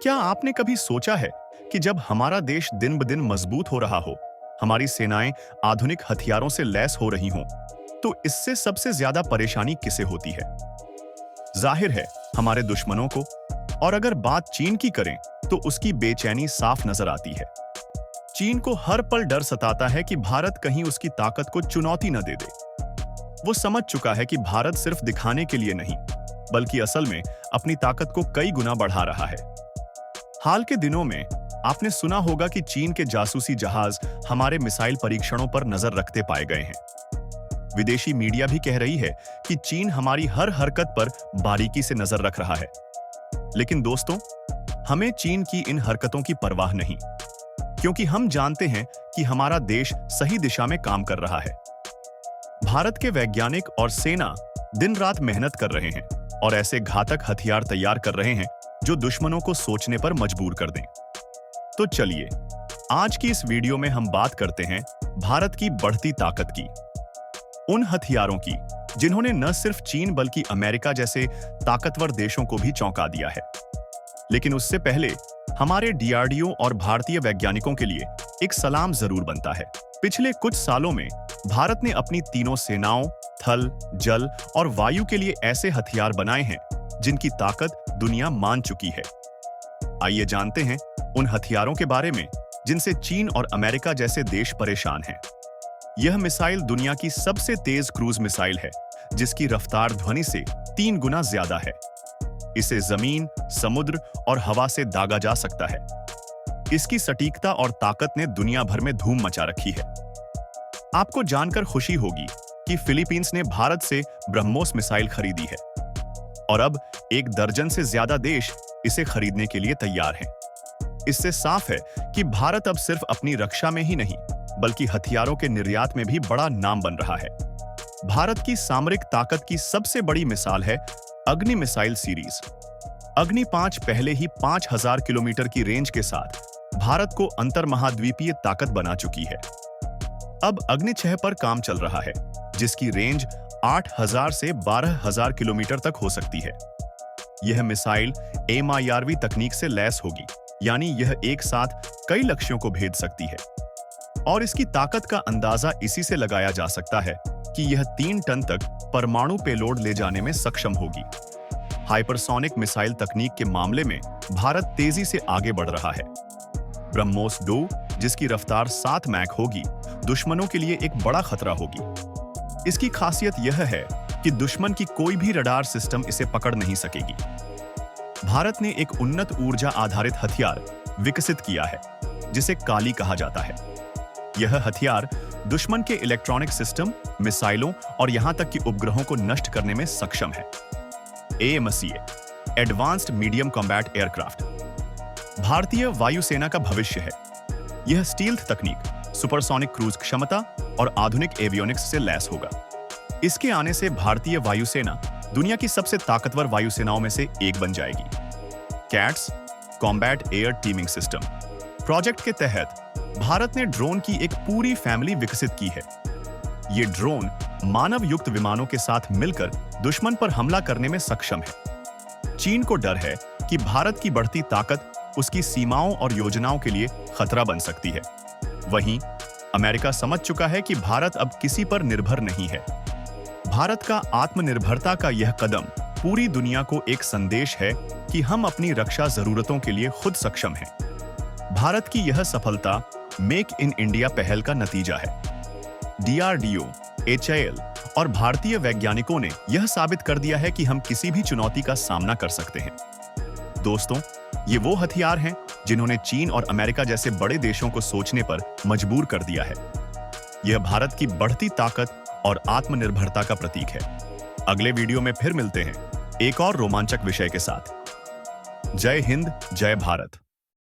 क्या आपने कभी सोचा है कि जब हमारा देश दिन ब दिन मजबूत हो रहा हो, हमारी सेनाएं आधुनिक हथियारों से लैस हो रही हों, तो इससे सबसे ज्यादा परेशानी किसे होती है? जाहिर है, हमारे दुश्मनों को। और अगर बात चीन की करें, तो उसकी बेचैनी साफ नजर आती है। चीन को हर पल डर सताता है कि भारत कहीं उसकी ताकत को चुनौती न दे दे। वो समझ चुका है कि भारत सिर्फ दिखाने के लिए नहीं, बल्कि असल में अपनी ताकत को कई गुना बढ़ा रहा है। हाल के दिनों में आपने सुना होगा कि चीन के जासूसी जहाज हमारे मिसाइल परीक्षणों पर नजर रखते पाए गए हैं। विदेशी मीडिया भी कह रही है कि चीन हमारी हर हरकत पर बारीकी से नजर रख रहा है। लेकिन दोस्तों, हमें चीन की इन हरकतों की परवाह नहीं, क्योंकि हम जानते हैं कि हमारा देश सही दिशा में काम कर रहा है। भारत के वैज्ञानिक और सेना दिन रात मेहनत कर रहे हैं और ऐसे घातक हथियार तैयार कर रहे हैं जो दुश्मनों को सोचने पर मजबूर कर दें। तो चलिए, आज की इस वीडियो में हम बात करते हैं भारत की बढ़ती ताकत की, उन हथियारों की जिन्होंने न सिर्फ चीन बल्कि अमेरिका जैसे ताकतवर देशों को भी चौंका दिया है। लेकिन उससे पहले हमारे डीआरडीओ और भारतीय वैज्ञानिकों के लिए एक सलाम जरूर बनता है। पिछले कुछ सालों में भारत ने अपनी तीनों सेनाओं, थल, जल और वायु के लिए ऐसे हथियार बनाए हैं जिनकी ताकत दुनिया मान चुकी है। आइए जानते हैं उन हथियारों के बारे में जिनसे चीन और अमेरिका जैसे देश परेशान हैं। यह मिसाइल दुनिया की सबसे तेज क्रूज मिसाइल है, जिसकी रफ्तार ध्वनि से 3 गुना ज्यादा है। इसे जमीन, समुद्र और हवा से दागा जा सकता है। इसकी सटीकता और ताकत ने दुनिया भर में धूम मचा रखी है। आपको जानकर खुशी होगी कि फिलीपींस ने भारत से ब्रह्मोस मिसाइल खरीदी है और अब 1 दर्जन से ज्यादा देश इसे खरीदने के लिए तैयार हैं। इससे साफ है कि भारत अब सिर्फ अपनी रक्षा में ही नहीं, बल्कि हथियारों के निर्यात में भी बड़ा नाम बन रहा है। भारत की सामरिक ताकत की सबसे बड़ी मिसाल है अग्नि मिसाइल सीरीज। अग्नि 5 पहले ही 5000 किलोमीटर की रेंज के साथ भारत को अंतरमहाद्वीपीय ताकत बना चुकी है। अब अग्नि 6 पर काम चल रहा है, जिसकी रेंज 8000 से 12000 किलोमीटर तक हो सकती है। यह मिसाइल MIRV तकनीक से लैस होगी, यानी यह एक साथ कई लक्ष्यों को भेद सकती है। और इसकी ताकत का अंदाजा इसी से लगाया जा सकता है कि यह 3 टन तक परमाणु पेलोड ले जाने में सक्षम होगी। हाइपरसोनिक मिसाइल तकनीक के मामले में भारत तेजी से आगे बढ़ रहा है। ब्रह्मोस 2, जिसकी रफ्तार 7 मैक होगी, दुश्मनों के लिए एक बड़ा खतरा होगी। इसकी खासियत यह है कि दुश्मन की कोई भी रडार सिस्टम इसे पकड़ नहीं सकेगी। भारत ने एक उन्नत ऊर्जा आधारित हथियार विकसित किया है, जिसे काली कहा जाता है। यह हथियार दुश्मन के इलेक्ट्रॉनिक सिस्टम, मिसाइलों और यहां तक कि उपग्रहों को नष्ट करने में सक्षम है। AMCA, advanced medium combat aircraft, भारतीय वायुसेना का भविष्य है। यह स्टील्थ तकनीक, सुपरसोनिक क्रूज क्षमता और आधुनिक एवियोनिक्स से लैस होगा। इसके आने से भारतीय वायुसेना दुनिया की सबसे ताकतवर वायुसेनाओं में से एक बन जाएगी। Cats, combat air teeming system project के तहत भारत ने ड्रोन की एक पूरी फैमिली विकसित की है। ये ड्रोन मानव युक्त विमानों के साथ मिलकर दुश्मन पर हमला करने में सक्षम है। चीन को डर है कि भारत की बढ़ती ताकत उसकी सीमाओं और योजनाओं के लिए खतरा बन सकती है। वहीं अमेरिका समझ चुका है कि भारत अब किसी पर निर्भर नहीं है। भारत का आत्मनिर्भरता का यह कदम पूरी दुनिया को एक संदेश है कि हम अपनी रक्षा जरूरतों के लिए खुद सक्षम हैं। भारत की यह सफलता मेक इन इंडिया पहल का नतीजा है। DRDO, HAL और भारतीय वैज्ञानिकों ने यह साबित कर दिया है कि हम किसी भी चुनौती का सामना कर सकते हैं। दोस्तों, ये वो हथियार हैं जिन्होंने चीन और अमेरिका जैसे बड़े देशों को सोचने पर मजबूर कर दिया है। यह भारत की बढ़ती ताकत और आत्मनिर्भरता का प्रतीक है। अगले वीडियो में फिर मिलते हैं एक और रोमांचक विषय के साथ। जय हिंद, जय भारत।